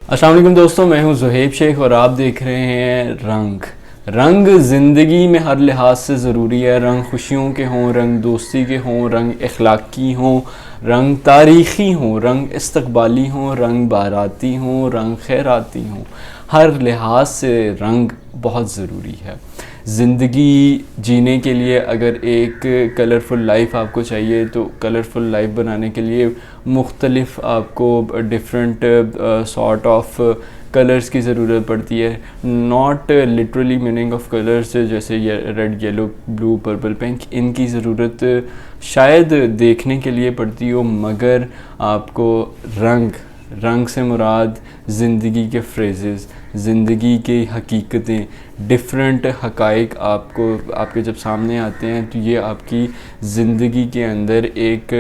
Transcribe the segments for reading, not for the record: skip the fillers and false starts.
अस्सलाम वालेकुम दोस्तों, मैं हूं ज़ुहैब शेख और आप देख रहे हैं रंग। रंग ज़िंदगी में हर लिहाज से ज़रूरी है। रंग खुशियों के हों, रंग दोस्ती के हों, रंग अखलाकी हों, रंग तारीख़ी हों, रंग इस्तक़बाली हों, रंग बाराती हों, रंग खैराती हों। हर लिहाज से रंग बहुत ज़रूरी है। ज़िंदगी जीने के लिए अगर एक कलरफुल लाइफ आपको चाहिए तो कलरफुल लाइफ बनाने के लिए मुख्तलिफ़ आपको डिफरेंट सॉर्ट ऑफ कलर्स की ज़रूरत पड़ती है। Not literally meaning of colours जैसे ये red, yellow, blue, purple, pink, इनकी ज़रूरत शायद देखने के लिए पड़ती हो, मगर आपको रंग से मुराद ज़िंदगी के फ्रेजेस, ज़िंदगी की हकीकतें, डिफरेंट हक़ाइक़ आपके जब सामने आते हैं तो ये आपकी ज़िंदगी के अंदर एक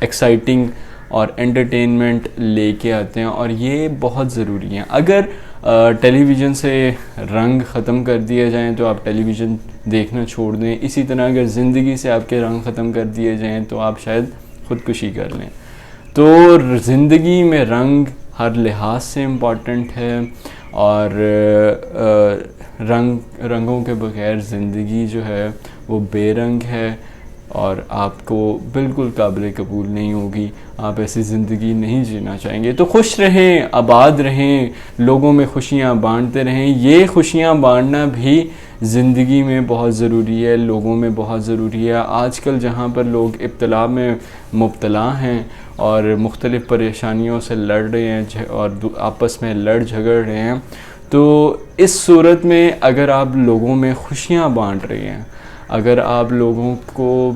एक्साइटिंग और एंटरटेनमेंट लेके आते हैं और ये बहुत ज़रूरी हैं। अगर टेलीविज़न से रंग ख़त्म कर दिए जाएं तो आप टेलीविज़न देखना छोड़ दें। इसी तरह अगर ज़िंदगी से आपके रंग ख़त्म कर दिए जाएं तो आप शायद ख़ुदकुशी कर लें। तो ज़िंदगी में रंग हर लिहाज से इम्पॉर्टेंट है और रंगों के बगैर ज़िंदगी जो है वो बेरंग है और आपको बिल्कुल काबिल कबूल नहीं होगी। आप ऐसी ज़िंदगी नहीं जीना चाहेंगे। तो खुश रहें, आबाद रहें, लोगों में खुशियाँ बांटते रहें। ये खुशियाँ बांटना भी ज़िंदगी में बहुत ज़रूरी है, लोगों में बहुत ज़रूरी है। आजकल जहाँ पर लोग इब्तिला में मुब्तला हैं और मुख्तलिफ़ परेशानियों से लड़ रहे हैं और आपस में लड़ झगड़ रहे हैं, तो इस सूरत में अगर आप लोगों में खुशियाँ बांट रहे हैं, अगर आप लोगों को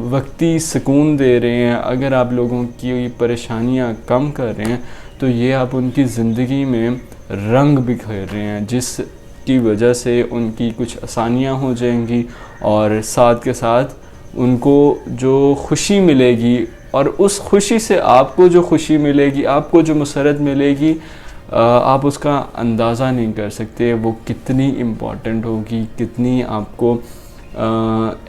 वक्ती सुकून दे रहे हैं, अगर आप लोगों की परेशानियां कम कर रहे हैं, तो ये आप उनकी ज़िंदगी में रंग बिखेर रहे हैं, जिसकी वजह से उनकी कुछ आसानियां हो जाएंगी और साथ के साथ उनको जो खुशी मिलेगी और उस खुशी से आपको जो खुशी मिलेगी, आपको जो मसरत मिलेगी, आप उसका अंदाज़ा नहीं कर सकते वो कितनी इम्पॉर्टेंट होगी, कितनी आपको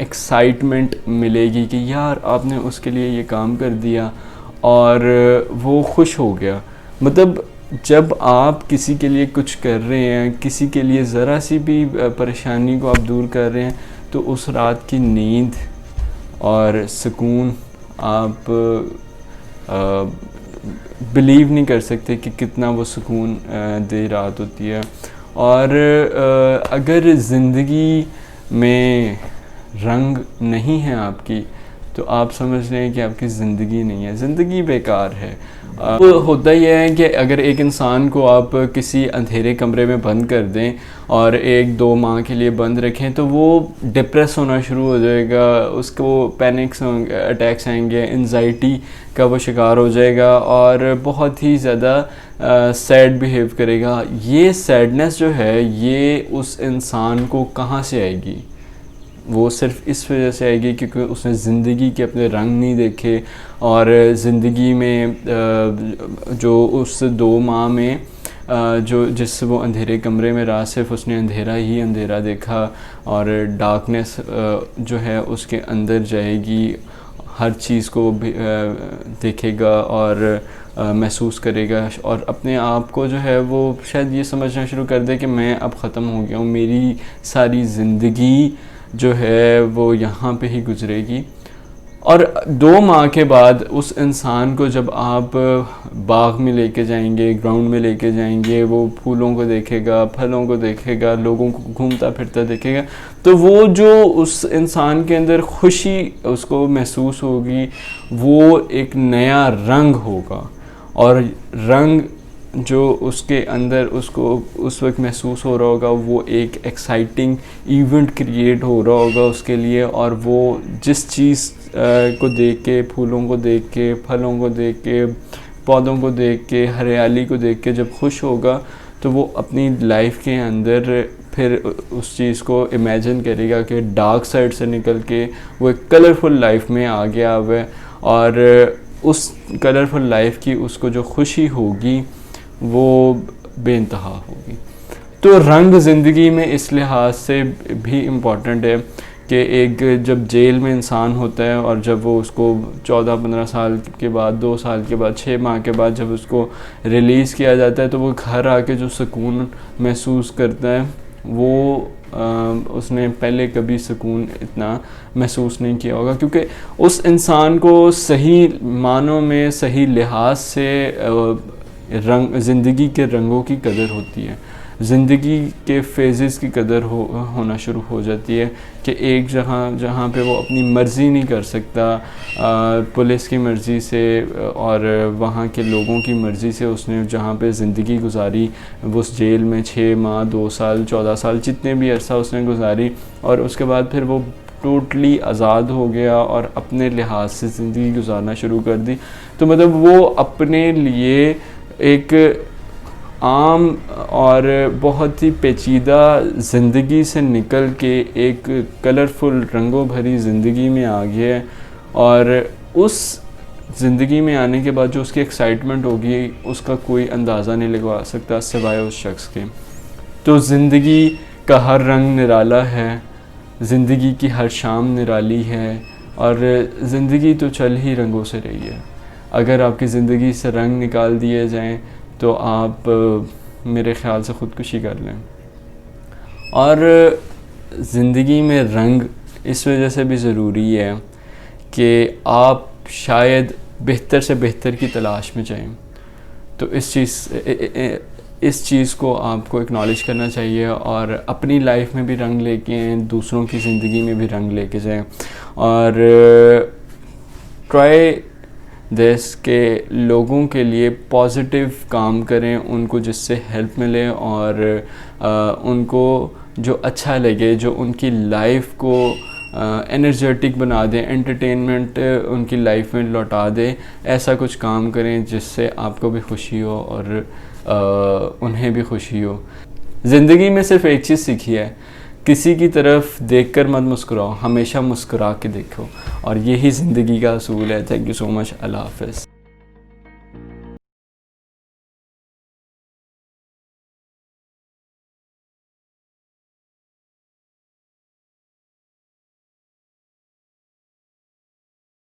एक्साइटमेंट मिलेगी कि यार आपने उसके लिए ये काम कर दिया और वो खुश हो गया। मतलब जब आप किसी के लिए कुछ कर रहे हैं, किसी के लिए ज़रा सी भी परेशानी को आप दूर कर रहे हैं, तो उस रात की नींद और सुकून आप बिलीव नहीं कर सकते कि कितना वो सुकून दे रात होती है। और अगर ज़िंदगी में रंग नहीं है आपकी, तो आप समझ रहे हैं कि आपकी ज़िंदगी नहीं है, ज़िंदगी बेकार है। होता यह है कि अगर एक इंसान को आप किसी अंधेरे कमरे में बंद कर दें और 1-2 माह के लिए बंद रखें, तो वो डिप्रेस होना शुरू हो जाएगा, उसको पैनिक्स अटैक्स आएंगे, एंजाइटी का वो शिकार हो जाएगा और बहुत ही ज़्यादा सैड बिहेव करेगा। ये सैडनेस जो है ये उस इंसान को कहाँ से आएगी? वो सिर्फ इस वजह से आएगी क्योंकि उसने ज़िंदगी के अपने रंग नहीं देखे और ज़िंदगी में जो उस 2 माह में जिस वो अंधेरे कमरे में रहा, सिर्फ उसने अंधेरा ही अंधेरा देखा और डार्कनेस जो है उसके अंदर जाएगी, हर चीज़ को देखेगा और महसूस करेगा और अपने आप को जो है वो शायद ये समझना शुरू कर दे कि मैं अब ख़त्म हो गया हूँ, मेरी सारी ज़िंदगी जो है वो यहाँ पे ही गुजरेगी। और 2 माह के बाद उस इंसान को जब आप बाग में लेके जाएंगे, ग्राउंड में लेके जाएंगे, वो फूलों को देखेगा, फलों को देखेगा, लोगों को घूमता फिरता देखेगा, तो वो जो उस इंसान के अंदर खुशी उसको महसूस होगी, वो एक नया रंग होगा और रंग जो उसके अंदर उसको उस वक्त महसूस हो रहा होगा, वो एक एक्साइटिंग इवेंट क्रिएट हो रहा होगा उसके लिए। और वो जिस चीज़ को देख के, फूलों को देख के, फलों को देख के, पौधों को देख के, हरियाली को देख के जब खुश होगा, तो वो अपनी लाइफ के अंदर फिर उस चीज़ को इमेजिन करेगा कि डार्क साइड से निकल के वो एक कलरफुल लाइफ में आ गया हुआ है और उस कलरफुल लाइफ की उसको जो खुशी होगी वो बेइंतहा होगी। तो रंग ज़िंदगी में इस लिहाज से भी इम्पॉर्टेंट है कि एक जब जेल में इंसान होता है और जब वो उसको 14-15 साल के बाद, 2 साल के बाद, 6 माह के बाद जब उसको रिलीज़ किया जाता है तो वो घर आके जो सुकून महसूस करता है वो उसने पहले कभी सुकून इतना महसूस नहीं किया होगा, क्योंकि उस इंसान को सही मानों में, सही लिहाज से ज़िंदगी के रंगों की कदर होती है, ज़िंदगी के फेजेस की कदर होना शुरू हो जाती है कि एक जहाँ पे वो अपनी मर्ज़ी नहीं कर सकता, पुलिस की मर्ज़ी से और वहाँ के लोगों की मर्ज़ी से उसने जहाँ पे ज़िंदगी गुजारी, वो उस जेल में 6 माह, 2 साल, 14 साल, जितने भी अरसा उसने गुजारी, और उसके बाद फिर वो टोटली आज़ाद हो गया और अपने लिहाज से ज़िंदगी गुजारना शुरू कर दी। तो मतलब वो अपने लिए एक आम और बहुत ही पेचीदा ज़िंदगी से निकल के एक कलरफुल रंगों भरी ज़िंदगी में आ गया है, और उस ज़िंदगी में आने के बाद जो उसकी एक्साइटमेंट होगी उसका कोई अंदाज़ा नहीं लगा सकता सिवाय उस शख्स के। तो ज़िंदगी का हर रंग निराला है, ज़िंदगी की हर शाम निराली है, और ज़िंदगी तो चल ही रंगों से रही है। अगर आपकी ज़िंदगी से रंग निकाल दिए जाएं तो आप मेरे ख़्याल से ख़ुदकुशी कर लें। और ज़िंदगी में रंग इस वजह से भी ज़रूरी है कि आप शायद बेहतर से बेहतर की तलाश में जाएं, तो इस चीज़ को आपको एक्नॉलेज करना चाहिए और अपनी लाइफ में भी रंग लेके आएँ, दूसरों की ज़िंदगी में भी रंग लेके जाएं, और ट्राई देश के लोगों के लिए पॉजिटिव काम करें, उनको जिससे हेल्प मिले और उनको जो अच्छा लगे, जो उनकी लाइफ को एनर्जेटिक बना दें, एंटरटेनमेंट उनकी लाइफ में लौटा दे, ऐसा कुछ काम करें जिससे आपको भी खुशी हो और उन्हें भी खुशी हो। ज़िंदगी में सिर्फ एक चीज़ सीखी है, किसी की तरफ देखकर मत मुस्कुराओ, हमेशा मुस्कुरा के देखो, और यही ज़िंदगी का असूल है। Thank you so much. अल्लाह हाफ़िज़।